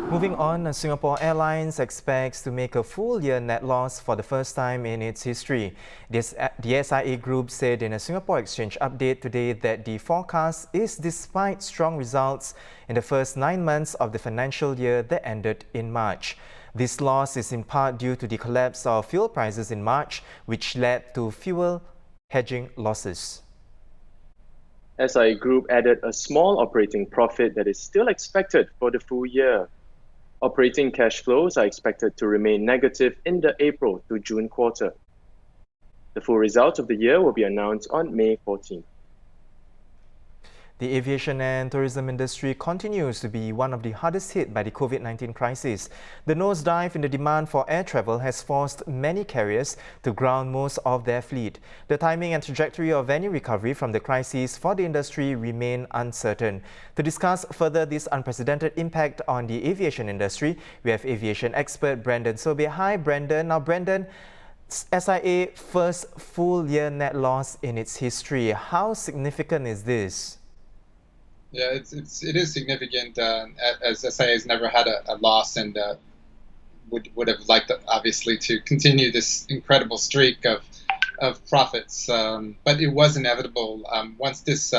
Moving on, Singapore Airlines expects to make a full-year net loss for the first time in its history. The SIA Group said in a Singapore Exchange update today that the forecast is despite strong results in the first 9 months of the financial year that ended in March. This loss is in part due to the collapse of fuel prices in March, which led to fuel hedging losses. SIA Group added a small operating profit that is still expected for the full year. Operating cash flows are expected to remain negative in the April to June quarter. The full result of the year will be announced on May 14. The aviation and tourism industry continues to be one of the hardest hit by the COVID-19 crisis. The nosedive in the demand for air travel has forced many carriers to ground most of their fleet. The timing and trajectory of any recovery from the crisis for the industry remain uncertain. To discuss further this unprecedented impact on the aviation industry, we have aviation expert Brendan Sobie. Hi Brendan. Now Brendan, SIA first full year net loss in its history. How significant is this? Yeah, it is significant, as SIA has never had a loss and would have liked, obviously, to continue this incredible streak of profits. But it was inevitable once this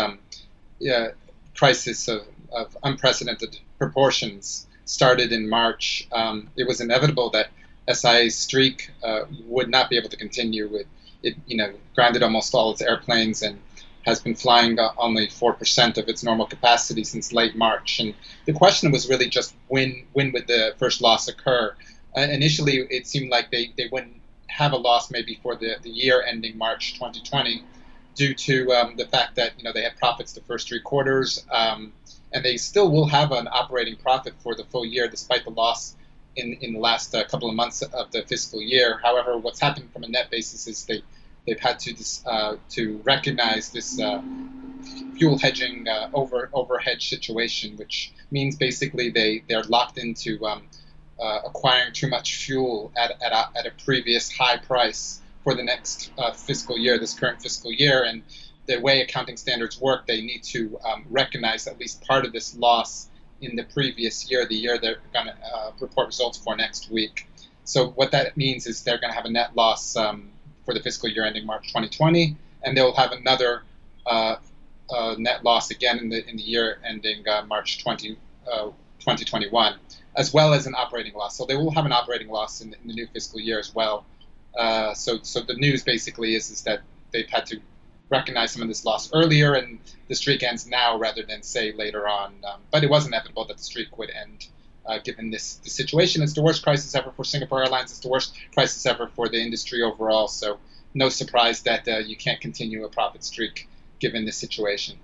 crisis of unprecedented proportions started in March. It was inevitable that SIA's streak would not be able to continue. With it, grounded almost all its airplanes and has been flying only 4% of its normal capacity since late March. And the question was really just when would the first loss occur? Initially, it seemed like they wouldn't have a loss maybe for the year ending March 2020 due to the fact that they had profits the first 3 quarters, and they still will have an operating profit for the full year despite the loss in the last couple of months of the fiscal year. However, what's happened from a net basis is they've had to recognize this fuel hedging overhedge situation, which means basically they're locked into acquiring too much fuel at a previous high price for the next fiscal year, this current fiscal year. And the way accounting standards work, they need to recognize at least part of this loss in the previous year, the year they're going to report results for next week. So what that means is they're going to have a net loss for the fiscal year ending March 2020, and they'll have another net loss again in the year ending March 2021, as well as an operating loss. So they will have an operating loss in the new fiscal year as well. So the news basically is that they've had to recognize some of this loss earlier, and the streak ends now rather than say later on. But it was inevitable that the streak would end. Given the situation. It's the worst crisis ever for Singapore Airlines. It's the worst crisis ever for the industry overall. So no surprise that you can't continue a profit streak given this situation.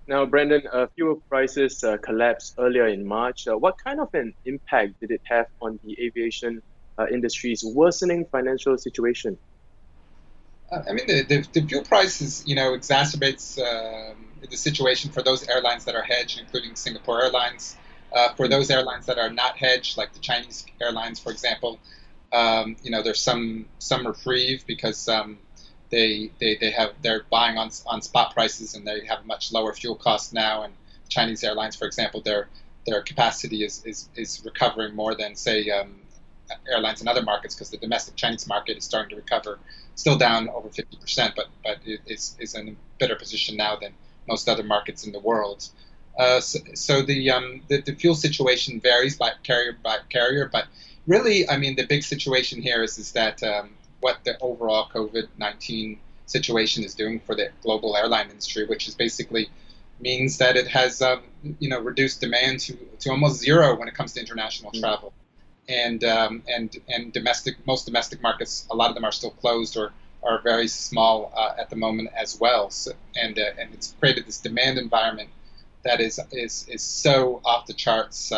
Now, Brendan, fuel prices collapsed earlier in March. What kind of an impact did it have on the aviation industry's worsening financial situation? I mean, the fuel prices, exacerbates the situation for those airlines that are hedged, including Singapore Airlines. For those airlines that are not hedged, like the Chinese airlines, for example, there's some reprieve because they're buying on spot prices and they have much lower fuel costs now. And Chinese airlines, for example, their capacity is recovering more than, say, airlines in other markets, because the domestic Chinese market is starting to recover, still down over 50%, but it is in a better position now than most other markets in the world. So the fuel situation varies by carrier, but really, I mean, the big situation here is that what the overall COVID-19 situation is doing for the global airline industry, which is basically means that it has reduced demand to almost zero when it comes to international travel. And most domestic markets, a lot of them are still closed or are very small at the moment as well. So, and it's created this demand environment that is so off the charts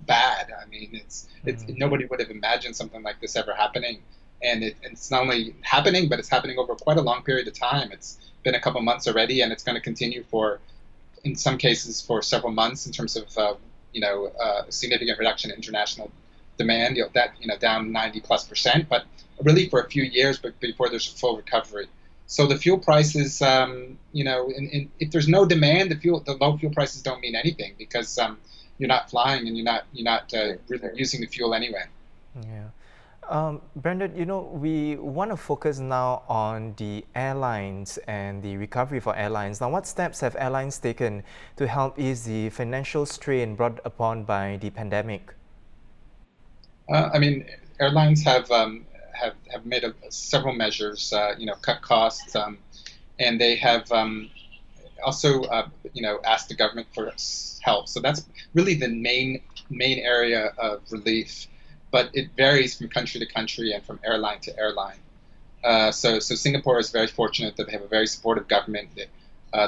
bad. I mean, nobody would have imagined something like this ever happening, and it's not only happening, but it's happening over quite a long period of time. It's been a couple months already, and it's going to continue in some cases for several months in terms of significant reduction in international demand, down 90+%, but really for a few years, but before there's a full recovery. So the fuel prices, if there's no demand, the low fuel prices don't mean anything because you're not flying and you're not really using the fuel anyway. Yeah. Brendan, we want to focus now on the airlines and the recovery for airlines. Now, what steps have airlines taken to help ease the financial strain brought upon by the pandemic? Airlines have made several measures, cut costs, and they have also, asked the government for help. So that's really the main area of relief, but it varies from country to country and from airline to airline. So Singapore is very fortunate that they have a very supportive government.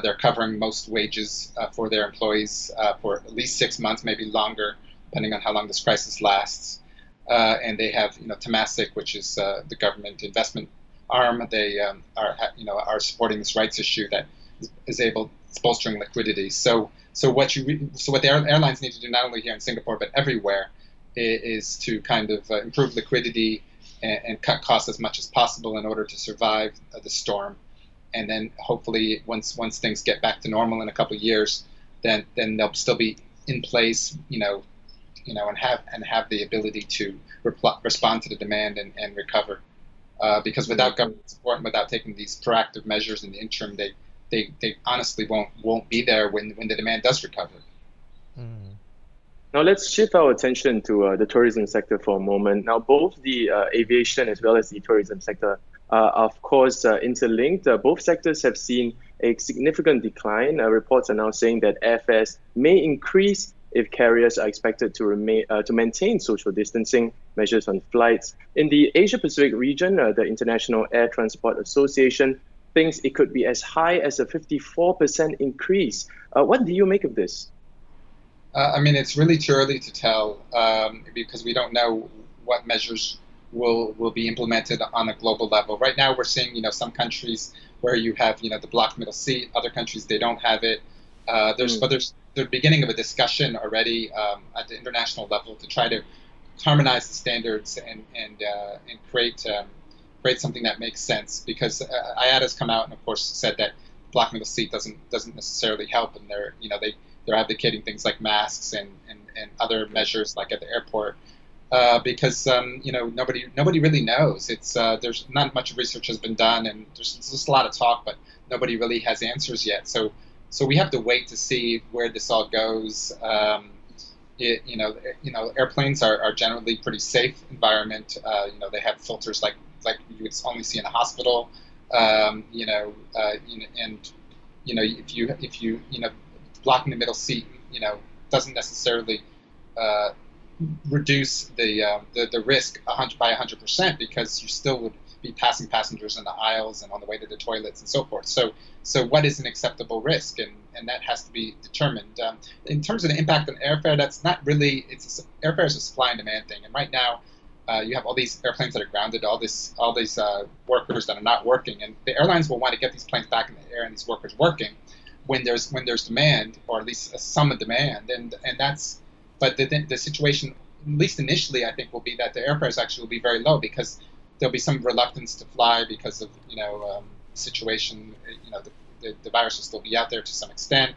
They're covering most wages for their employees for at least 6 months, maybe longer, depending on how long this crisis lasts. And they have, Temasek, which is the government investment arm. They are supporting this rights issue that is bolstering liquidity. So what the airlines need to do, not only here in Singapore but everywhere, is to kind of improve liquidity and cut costs as much as possible in order to survive the storm. And then hopefully once things get back to normal in a couple of years, then they'll still be in place, and have the ability to respond to the demand and recover. Because without government support and without taking these proactive measures in the interim, they honestly won't be there when the demand does recover. Mm. Now let's shift our attention to the tourism sector for a moment. Now both the aviation as well as the tourism sector are of course interlinked. Both sectors have seen a significant decline. Reports are now saying that airfares may increase if carriers are expected to maintain social distancing measures on flights. In the Asia-Pacific region, the International Air Transport Association thinks it could be as high as a 54% increase. What do you make of this? It's really too early to tell because we don't know what measures will be implemented on a global level. Right now, we're seeing some countries where you have the blocked middle seat. Other countries they don't have it. There's the beginning of a discussion already at the international level to try to harmonize the standards and create something that makes sense. Because IATA has come out and of course said that blocked middle seat doesn't necessarily help, and they're advocating things like masks and other measures like at the airport because nobody really knows. It's there's not much research has been done, and there's just a lot of talk, but nobody really has answers yet. So we have to wait to see where this all goes. Airplanes are generally pretty safe environment. They have filters like you would only see in a hospital. If you blocking the middle seat, doesn't necessarily reduce the risk by 100% because you still would be passing passengers in the aisles and on the way to the toilets and so forth. So what is an acceptable risk, and that has to be determined. In terms of the impact on airfare, that's not really. Airfare is a supply and demand thing, and right now you have all these airplanes that are grounded, all these workers that are not working, and the airlines will want to get these planes back in the air and these workers working when there's demand, or at least some demand, but the situation, at least initially, I think will be that the airfares actually will be very low because there'll be some reluctance to fly because of situation. The virus will still be out there to some extent.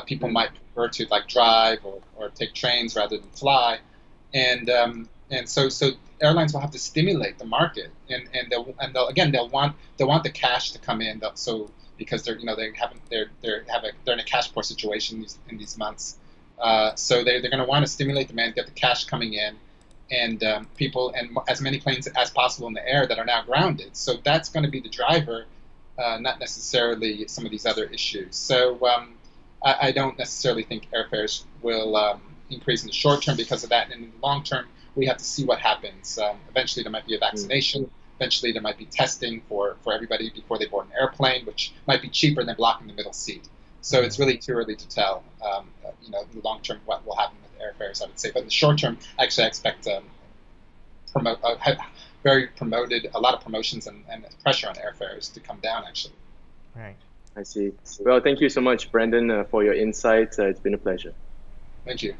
People might prefer to drive or take trains rather than fly, and so airlines will have to stimulate the market, and they'll want the cash to come in. Because they're in a cash poor situation in these months, so they're going to want to stimulate demand, get the cash coming in, and people and as many planes as possible in the air that are now grounded. So that's going to be the driver, not necessarily some of these other issues. So I don't necessarily think airfares will increase in the short term because of that. And in the long term, we have to see what happens. Eventually, there might be a vaccination. Eventually, there might be testing for everybody before they board an airplane, which might be cheaper than blocking the middle seat. So it's really too early to tell, in the long term, what will happen with airfares, I would say. But in the short term, actually, I expect a lot of promotions and pressure on airfares to come down, actually. Right. I see. Well, thank you so much, Brendan, for your insights. It's been a pleasure. Thank you.